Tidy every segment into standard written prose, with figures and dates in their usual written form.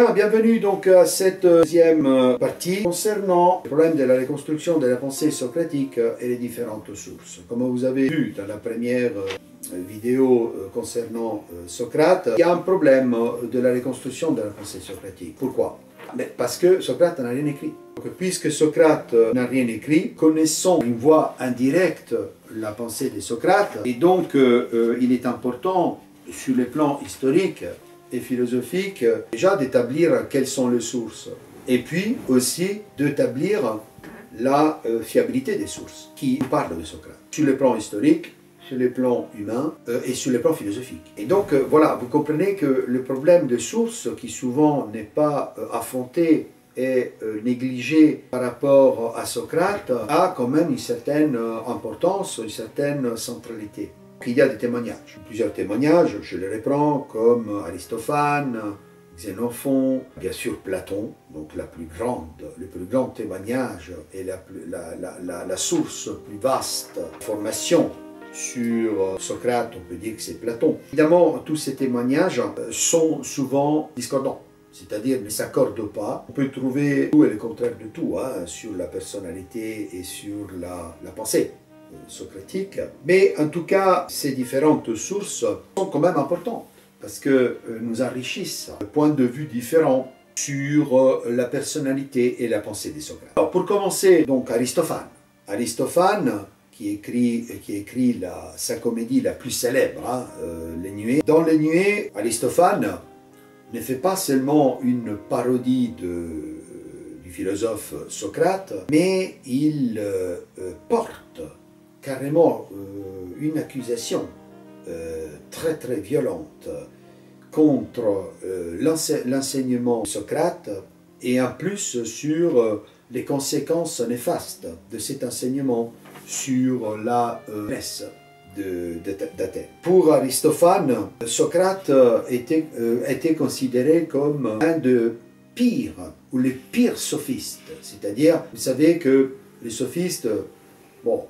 Bien, bienvenue donc à cette deuxième partie concernant le problème de la reconstruction de la pensée socratique et les différentes sources. Comme vous avez vu dans la première vidéo concernant Socrate, il y a un problème de la reconstruction de la pensée socratique. Pourquoi? Parce que Socrate n'a rien écrit. Donc, puisque Socrate n'a rien écrit, connaissons une voie indirecte la pensée de Socrate, et donc il est important sur le plan historique et philosophique, déjà d'établir quelles sont les sources, et puis aussi d'établir la fiabilité des sources qui parlent de Socrate, sur le plan historique, sur le plan humain et sur le plan philosophique. Et donc voilà, vous comprenez que le problème de sources, qui souvent n'est pas affronté et négligé par rapport à Socrate, a quand même une certaine importance, une certaine centralité. Il y a des témoignages, plusieurs témoignages, je les reprends, comme Aristophane, Xénophon, bien sûr Platon, donc le plus grand témoignage et la source plus vaste formation sur Socrate, on peut dire que c'est Platon. Évidemment, tous ces témoignages sont souvent discordants, c'est-à-dire ne s'accordent pas. On peut trouver tout et le contraire de tout sur la personnalité et sur la pensée socratique, mais en tout cas, ces différentes sources sont quand même importantes parce que nous enrichissent de points de vue différents sur la personnalité et la pensée des Socrates. Alors, pour commencer, donc Aristophane. Aristophane, qui écrit sa comédie la plus célèbre, Les Nuées. Dans Les Nuées, Aristophane ne fait pas seulement une parodie du philosophe Socrate, mais il porte carrément une accusation très très violente contre l'enseignement de Socrate, et en plus sur les conséquences néfastes de cet enseignement sur la jeunesse d'Athènes. Pour Aristophane, Socrate était considéré comme un des pires ou les pires sophistes. C'est-à-dire, vous savez que les sophistes, bon,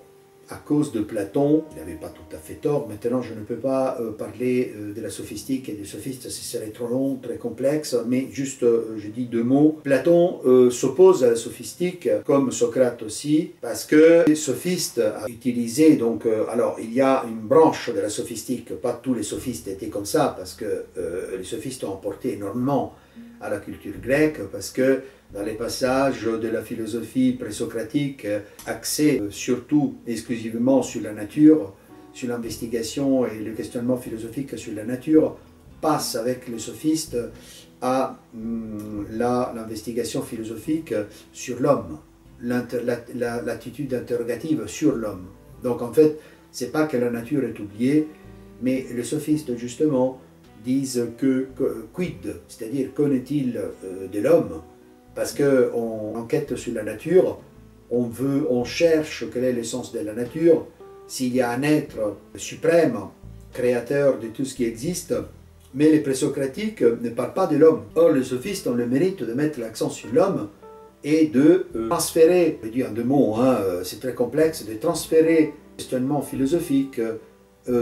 à cause de Platon, il n'avait pas tout à fait tort. Maintenant, je ne peux pas parler de la sophistique et des sophistes, ce serait trop long, très complexe, mais juste, je dis deux mots. Platon s'oppose à la sophistique, comme Socrate aussi, parce que les sophistes utilisaient, donc, alors, il y a une branche de la sophistique, pas tous les sophistes étaient comme ça, parce que les sophistes ont apporté énormément à la culture grecque, parce que dans les passages de la philosophie présocratique axés surtout exclusivement sur la nature, sur l'investigation et le questionnement philosophique sur la nature, passe avec les sophistes à l'investigation philosophique sur l'homme, l'attitude interrogative sur l'homme. Donc en fait, c'est pas que la nature est oubliée, mais les sophistes justement disent que quid, c'est-à-dire qu'en-est-il de l'homme? Parce qu'on enquête sur la nature, on cherche quel est l'essence de la nature, s'il y a un être suprême, créateur de tout ce qui existe, mais les présocratiques ne parlent pas de l'homme. Or, les sophistes ont le mérite de mettre l'accent sur l'homme et de transférer, je dis en deux mots, c'est très complexe, de transférer le questionnement philosophique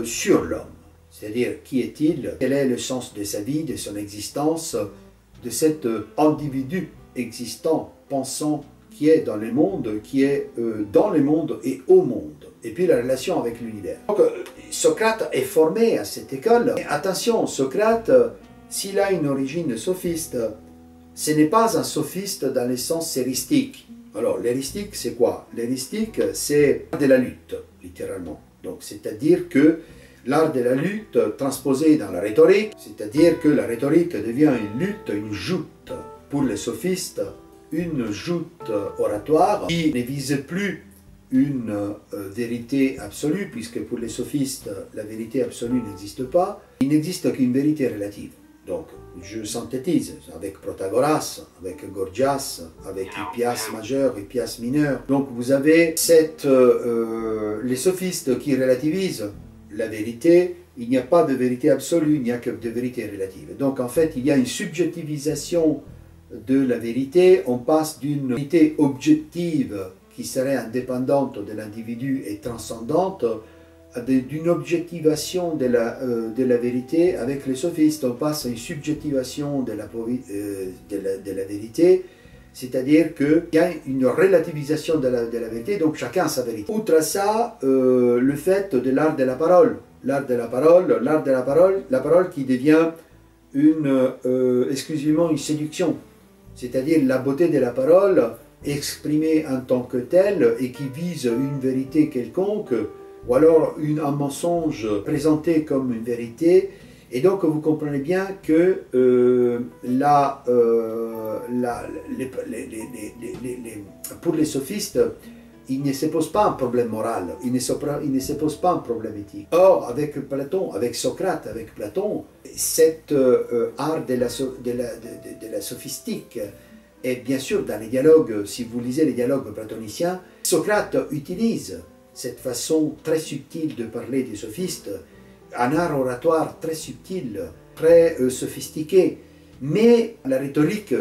sur l'homme. C'est-à-dire, qui est-il? Quel est le sens de sa vie, de son existence, de cet individu existant, pensant, qui est dans le monde, qui est dans le monde et au monde, et puis la relation avec l'univers. Donc Socrate est formé à cette école. Mais attention, Socrate, s'il a une origine sophiste, ce n'est pas un sophiste dans le sens héristique. Alors l'héristique, c'est quoi? L'héristique, c'est l'art de la lutte, littéralement. Donc c'est-à-dire que l'art de la lutte transposé dans la rhétorique, c'est-à-dire que la rhétorique devient une lutte, une joute. Pour les sophistes, une joute oratoire qui ne vise plus une vérité absolue, puisque pour les sophistes, la vérité absolue n'existe pas. Il n'existe qu'une vérité relative. Donc, je synthétise avec Protagoras, avec Gorgias, avec Hippias majeur, Hippias mineur. Donc, vous avez les sophistes qui relativisent la vérité. Il n'y a pas de vérité absolue, il n'y a que de vérité relative. Donc, en fait, il y a une subjectivisation de la vérité. On passe d'une vérité objective qui serait indépendante de l'individu et transcendante d'une objectivation de la vérité. Avec les sophistes, on passe à une subjectivation de la vérité, c'est-à-dire qu'il y a une relativisation de la vérité, donc chacun a sa vérité. Outre ça, le fait de l'art de la parole, la parole qui devient exclusivement une séduction, c'est-à-dire la beauté de la parole exprimée en tant que telle et qui vise une vérité quelconque, ou alors un mensonge présenté comme une vérité. Et donc vous comprenez bien que pour les sophistes, il ne se pose pas un problème moral, il ne se pose pas un problème éthique. Or, avec Platon, avec Socrate, avec Platon, cet art de la sophistique, et bien sûr dans les dialogues, si vous lisez les dialogues platoniciens, Socrate utilise cette façon très subtile de parler des sophistes, un art oratoire très subtil, très sophistiqué. Mais la rhétorique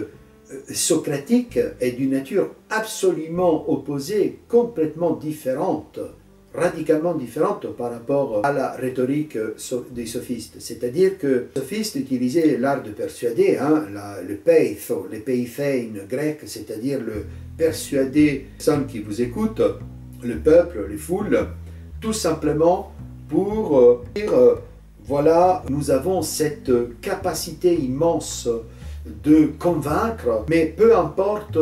socratique est d'une nature absolument opposée, complètement différente, radicalement différente par rapport à la rhétorique des sophistes. C'est-à-dire que les sophistes utilisaient l'art de persuader, le peitho, le peiphein grec, c'est-à-dire le persuader les personnes qui vous écoutent, le peuple, les foules, tout simplement pour dire, voilà, nous avons cette capacité immense de convaincre, mais peu importe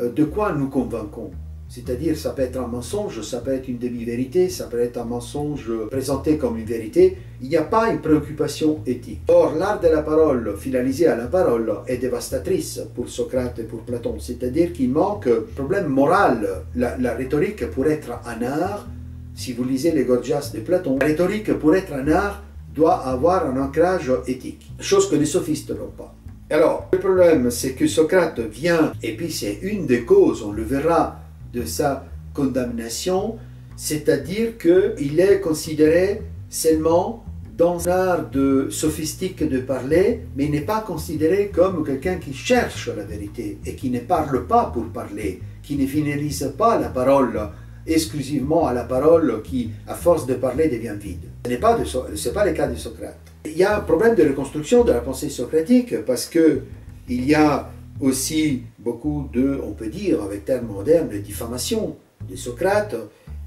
de quoi nous convainquons. C'est-à-dire, ça peut être un mensonge, ça peut être une demi-vérité, ça peut être un mensonge présenté comme une vérité. Il n'y a pas une préoccupation éthique. Or, l'art de la parole, finalisé à la parole, est dévastatrice pour Socrate et pour Platon. C'est-à-dire qu'il manque un problème moral. La rhétorique, pour être un art, si vous lisez les Gorgias de Platon, la rhétorique, pour être un art, doit avoir un ancrage éthique, chose que les sophistes n'ont pas. Alors, le problème, c'est que Socrate vient, et puis c'est une des causes, on le verra, de sa condamnation, c'est-à-dire qu'il est considéré seulement dans un art sophistique de parler, mais il n'est pas considéré comme quelqu'un qui cherche la vérité et qui ne parle pas pour parler, qui ne finalise pas la parole exclusivement à la parole qui, à force de parler, devient vide. Ce n'est pas le cas de Socrate. Il y a un problème de reconstruction de la pensée socratique parce qu'il y a aussi beaucoup de, on peut dire avec terme moderne, de diffamation de Socrate,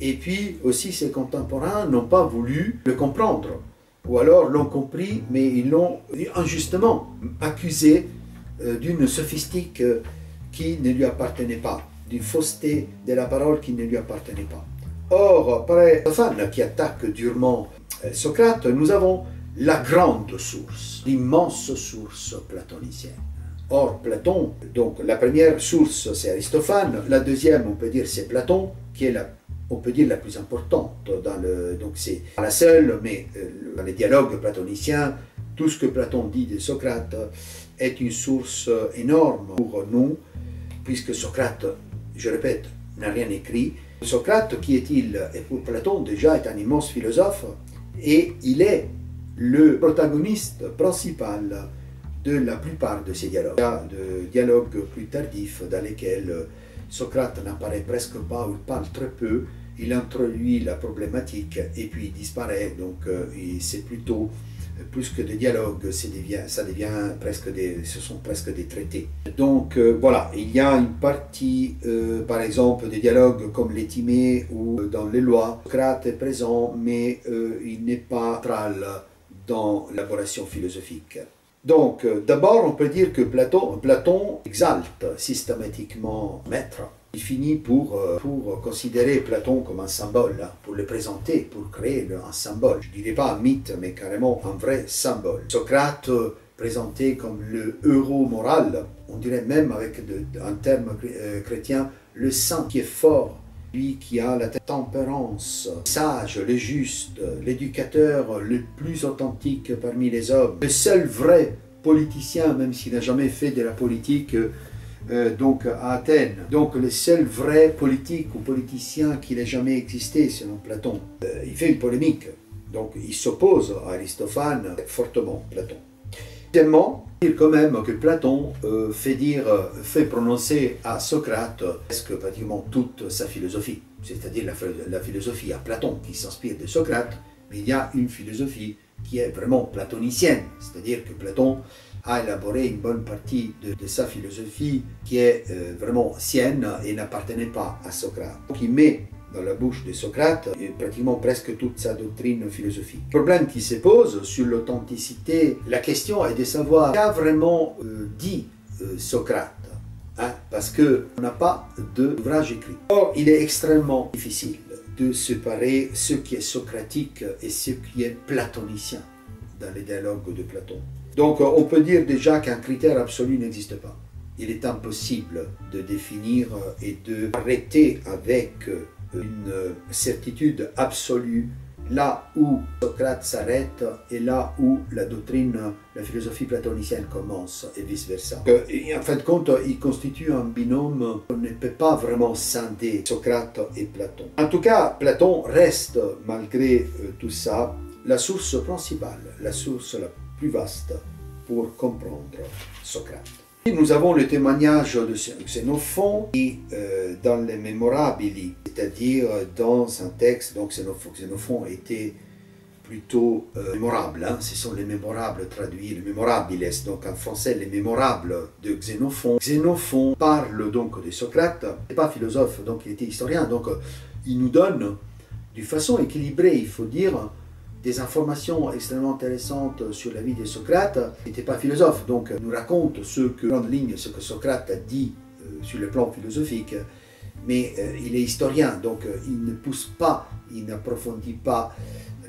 et puis aussi ses contemporains n'ont pas voulu le comprendre, ou alors l'ont compris, mais ils l'ont injustement accusé d'une sophistique qui ne lui appartenait pas, d'une fausseté de la parole qui ne lui appartenait pas. Or, après Aristophane qui attaque durement Socrate, nous avons la grande source, l'immense source platonicienne. Or, Platon, donc la première source c'est Aristophane, la deuxième on peut dire c'est Platon, qui est on peut dire la plus importante, donc c'est pas la seule, mais dans les dialogues platoniciens, tout ce que Platon dit de Socrate est une source énorme pour nous, puisque Socrate, je répète, n'a rien écrit. Socrate, qui est-il? Et pour Platon déjà est un immense philosophe, et il est le protagoniste principal de la plupart de ces dialogues. Il y a des dialogues plus tardifs dans lesquels Socrate n'apparaît presque pas ou il parle très peu, il introduit la problématique et puis il disparaît, donc c'est plutôt plus que des dialogues, ce sont presque des traités. Donc voilà, il y a une partie, par exemple, des dialogues comme les Timées ou dans les lois, Socrate est présent, mais il n'est pas central dans l'élaboration philosophique. Donc, d'abord, on peut dire que Platon exalte systématiquement Maître. Il finit pour considérer Platon comme un symbole, pour le présenter, pour créer un symbole. Je ne dirais pas un mythe, mais carrément un vrai symbole. Socrate, présenté comme le héros moral, on dirait même avec un terme chrétien, le saint qui est fort, lui qui a la tempérance, le sage, le juste, l'éducateur le plus authentique parmi les hommes, le seul vrai politicien, même s'il n'a jamais fait de la politique donc à Athènes. Donc le seul vrai politique ou politicien qui n'ait jamais existé selon Platon. Il fait une polémique, donc il s'oppose à Aristophane fortement, Platon. Deuxièmement, dire quand même que Platon fait prononcer à Socrate presque pratiquement toute sa philosophie, c'est-à-dire la philosophie à Platon qui s'inspire de Socrate, mais il y a une philosophie qui est vraiment platonicienne, c'est-à-dire que Platon a élaboré une bonne partie de sa philosophie qui est vraiment sienne et n'appartenait pas à Socrate. Donc il met dans la bouche de Socrate pratiquement presque toute sa doctrine philosophique. Le problème qui se pose sur l'authenticité, la question est de savoir qu'a vraiment dit Socrate, hein, parce qu'on n'a pas d'ouvrage écrit. Or, il est extrêmement difficile de séparer ce qui est socratique et ce qui est platonicien dans les dialogues de Platon. Donc on peut dire déjà qu'un critère absolu n'existe pas. Il est impossible de définir et de arrêter avec une certitude absolue là où Socrate s'arrête et là où la doctrine, la philosophie platonicienne commence et vice-versa. En fin de compte, il constitue un binôme qu'on ne peut pas vraiment scinder, Socrate et Platon. En tout cas, Platon reste, malgré tout ça, la source principale, la source la plus vaste pour comprendre Socrate. Nous avons le témoignage de Xénophon qui, dans les Mémorabili, c'est-à-dire dans un texte, donc Xénophon était plutôt mémorable, hein, ce sont les mémorables traduits, les mémorabiles, donc en français les mémorables de Xénophon. Xénophon parle donc de Socrate, il n'est pas philosophe, donc il était historien, donc il nous donne d'une façon équilibrée, il faut dire, des informations extrêmement intéressantes sur la vie de Socrate. Il n'était pas philosophe, donc nous raconte ce que Socrate a dit sur le plan philosophique, mais il est historien, donc il ne pousse pas, il n'approfondit pas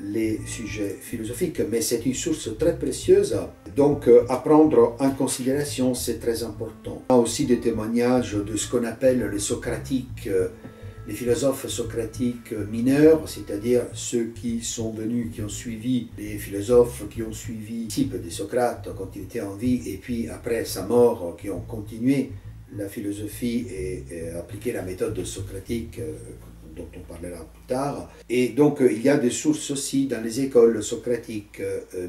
les sujets philosophiques, mais c'est une source très précieuse, donc à prendre en considération, c'est très important. On a aussi des témoignages de ce qu'on appelle les socratiques, les philosophes socratiques mineurs, c'est-à-dire ceux qui sont venus, qui ont suivi les philosophes qui ont suivi le type de Socrate quand il était en vie, et puis après sa mort, qui ont continué la philosophie et appliqué la méthode socratique dont on parlera plus tard. Et donc il y a des sources aussi dans les écoles socratiques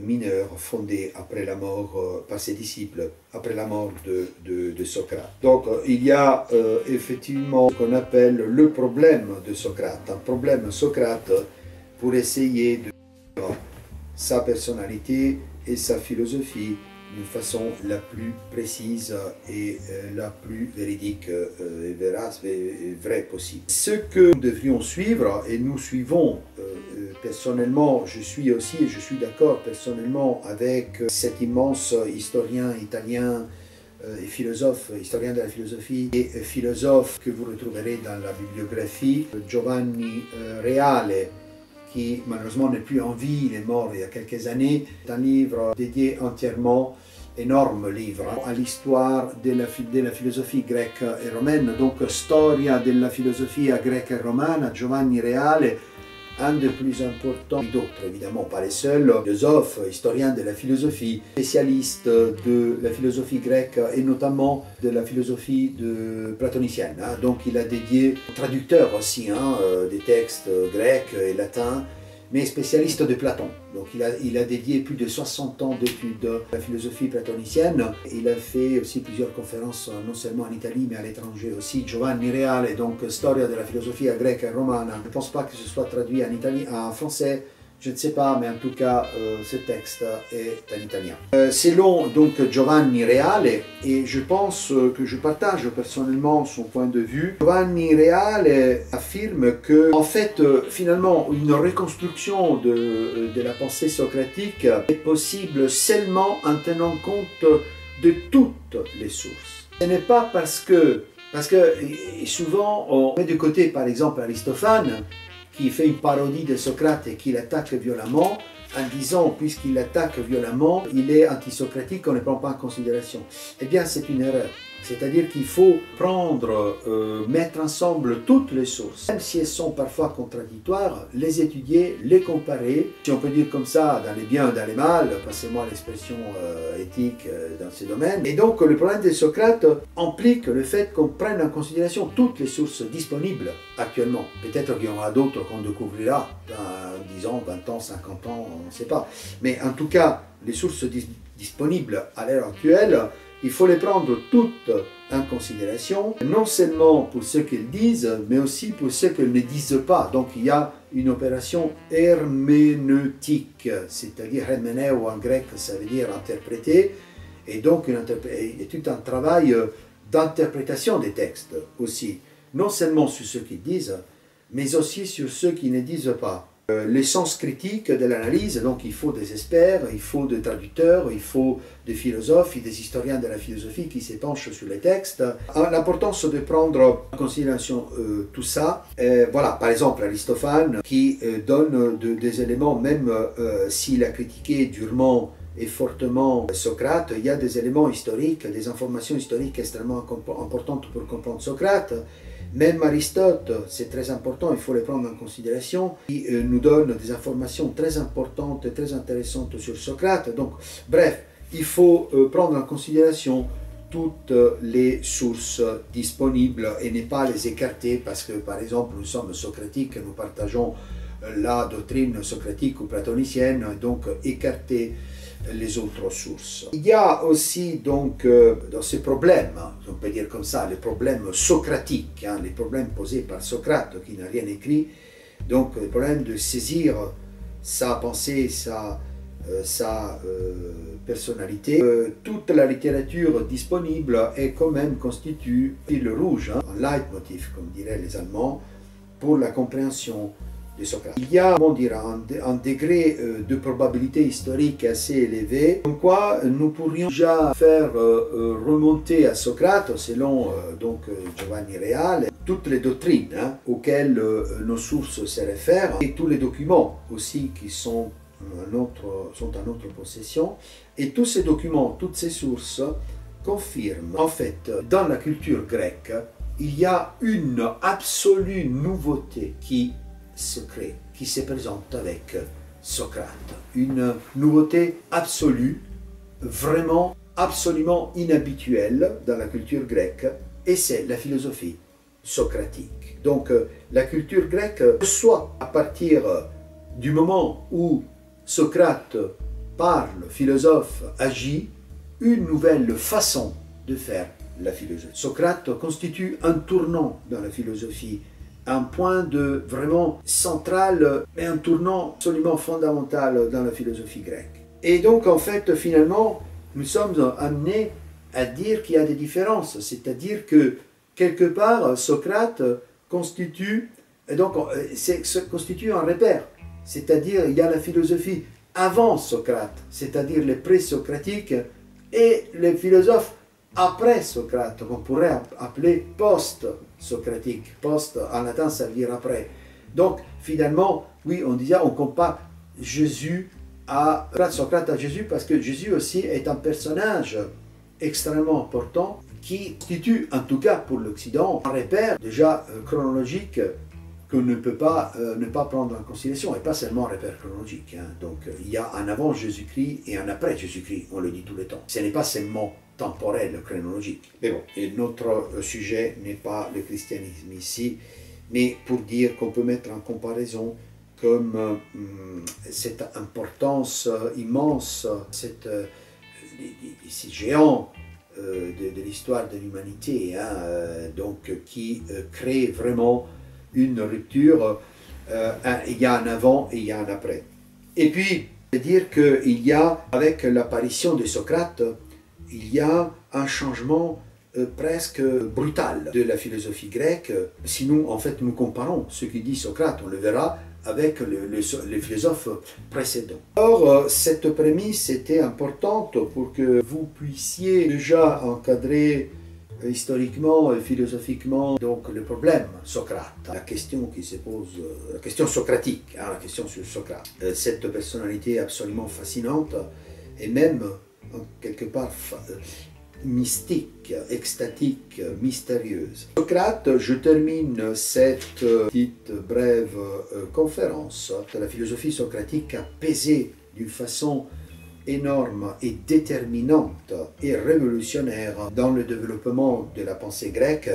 mineures fondées après la mort, par ses disciples, après la mort de Socrate. Donc il y a effectivement ce qu'on appelle le problème de Socrate, un problème Socrate pour essayer de dire sa personnalité et sa philosophie d'une façon la plus précise et la plus véridique et vraie possible. Ce que nous devrions suivre, et nous suivons personnellement, je suis d'accord personnellement avec cet immense historien italien et philosophe, historien de la philosophie et philosophe que vous retrouverez dans la bibliographie, Giovanni Reale, qui malheureusement n'est plus en vie, il est mort il y a quelques années. C'est un livre dédié entièrement, énorme livre, à l'histoire de la philosophie grecque et romaine, donc Storia della filosofia greca e romana, Giovanni Reale, un des plus importants, d'autres évidemment, pas les seuls, philosophes, historiens de la philosophie, spécialiste de la philosophie grecque et notamment de la philosophie platonicienne. Hein. Donc il a dédié, traducteur aussi, hein, des textes grecs et latins, mais spécialiste de Platon. Donc il a dédié plus de 60 ans d'études de la philosophie platonicienne. Il a fait aussi plusieurs conférences, non seulement en Italie, mais à l'étranger aussi. Giovanni Reale, donc Storia della filosofia greca e romana. Je ne pense pas que ce soit traduit en français, je ne sais pas, mais en tout cas, ce texte est en italien. Selon donc Giovanni Reale, et je pense que je partage personnellement son point de vue, Giovanni Reale affirme que, en fait, finalement, une reconstruction de la pensée socratique est possible seulement en tenant compte de toutes les sources. Ce n'est pas parce que souvent on met de côté, par exemple, Aristophane, qui fait une parodie de Socrate et qui l'attaque violemment, en disant, puisqu'il l'attaque violemment, il est antisocratique, on ne prend pas en considération. Eh bien, c'est une erreur. C'est-à-dire qu'il faut prendre, mettre ensemble toutes les sources, même si elles sont parfois contradictoires, les étudier, les comparer, si on peut dire comme ça, dans les biens, dans les mal, passez-moi l'expression éthique dans ces domaines. Et donc le problème de Socrate implique le fait qu'on prenne en considération toutes les sources disponibles actuellement. Peut-être qu'il y en aura d'autres qu'on découvrira dans 10 ans, 20 ans, 50 ans, on ne sait pas. Mais en tout cas, les sources disponibles à l'heure actuelle, il faut les prendre toutes en considération, non seulement pour ce qu'elles disent, mais aussi pour ce qu'elles ne disent pas. Donc il y a une opération herméneutique, c'est-à-dire hermeneu en grec, ça veut dire interpréter, et donc et tout un travail d'interprétation des textes aussi, non seulement sur ce qu'ils disent, mais aussi sur ceux qui ne disent pas. L'essence critique de l'analyse, donc il faut des experts, il faut des traducteurs, il faut des philosophes et des historiens de la philosophie qui s'épanchent sur les textes. L'importance de prendre en considération tout ça, voilà, par exemple Aristophane qui donne des éléments, même s'il a critiqué durement et fortement Socrate, il y a des éléments historiques, des informations historiques extrêmement importantes pour comprendre Socrate. Même Aristote, c'est très important, il faut les prendre en considération, il nous donne des informations très importantes et très intéressantes sur Socrate. Donc, bref, il faut prendre en considération toutes les sources disponibles et ne pas les écarter parce que, par exemple, nous sommes socratiques, nous partageons la doctrine socratique ou platonicienne, donc écarter les autres sources. Il y a aussi donc dans ces problèmes, on peut dire comme ça, les problèmes socratiques, les problèmes posés par Socrate qui n'a rien écrit, donc le problème de saisir sa pensée, sa personnalité. Toute la littérature disponible est quand même constitue fil rouge, un leitmotiv comme diraient les Allemands, pour la compréhension de Socrate. Il y a, comment dire, un degré de probabilité historique assez élevé, comme quoi nous pourrions déjà faire remonter à Socrate, selon donc Giovanni Reale, toutes les doctrines auxquelles nos sources se réfèrent et tous les documents aussi qui sont à notre possession. Et tous ces documents, toutes ces sources confirment en fait dans la culture grecque, il y a une absolue nouveauté qui se crée, qui se présente avec Socrate. Une nouveauté absolue, vraiment absolument inhabituelle dans la culture grecque, et c'est la philosophie socratique. Donc la culture grecque reçoit à partir du moment où Socrate parle, philosophe, agit, une nouvelle façon de faire la philosophie. Socrate constitue un tournant dans la philosophie, un point de vraiment central et un tournant absolument fondamental dans la philosophie grecque. Et donc en fait finalement nous sommes amenés à dire qu'il y a des différences, c'est-à-dire que quelque part Socrate constitue un repère, c'est-à-dire il y a la philosophie avant Socrate, c'est-à-dire les pré-socratiques et les philosophes après Socrate, qu'on pourrait appeler post-socratique. Post en latin ça veut dire après. Donc finalement, oui, on compare Socrate à Jésus parce que Jésus aussi est un personnage extrêmement important qui constitue, en tout cas pour l'Occident, un repère déjà chronologique qu'on ne peut pas ne pas prendre en considération, et pas seulement un repère chronologique. Donc il y a un avant Jésus-Christ et un après Jésus-Christ, on le dit tout le temps. Ce n'est pas seulement temporel, chronologique. Mais bon, et notre sujet n'est pas le christianisme ici, mais pour dire qu'on peut mettre en comparaison comme cette importance immense, ces géants de l'histoire de l'humanité, donc qui crée vraiment une rupture, il y a un avant et il y a un après. Et puis, dire qu'il y a, avec l'apparition de Socrate, il y a un changement presque brutal de la philosophie grecque. Si nous, en fait, nous comparons ce que dit Socrate, on le verra, avec les philosophes précédents. Or, cette prémisse était importante pour que vous puissiez déjà encadrer historiquement et philosophiquement donc le problème Socrate, la question qui se pose, la question socratique, la question sur Socrate. Cette personnalité absolument fascinante et même quelque part mystique, extatique, mystérieuse. Socrate, je termine cette petite brève conférence de la philosophie socratique a pesé d'une façon énorme et déterminante et révolutionnaire dans le développement de la pensée grecque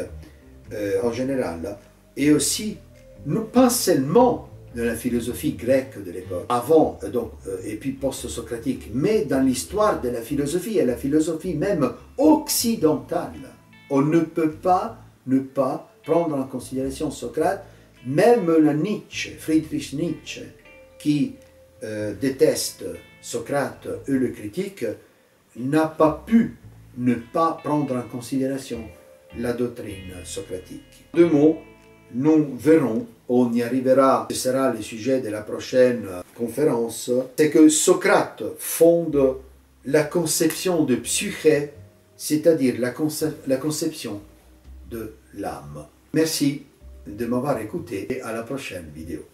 en général, et aussi, pas seulement de la philosophie grecque de l'époque, avant et puis post-socratique, mais dans l'histoire de la philosophie et la philosophie même occidentale. On ne peut pas ne pas prendre en considération Socrate, même la Nietzsche, Friedrich Nietzsche, qui déteste Socrate et le critique, n'a pas pu ne pas prendre en considération la doctrine socratique. Deux mots, nous verrons, on y arrivera, ce sera le sujet de la prochaine conférence, c'est que Socrate fonde la conception de psyché, c'est-à-dire la conception de l'âme. Merci de m'avoir écouté et à la prochaine vidéo.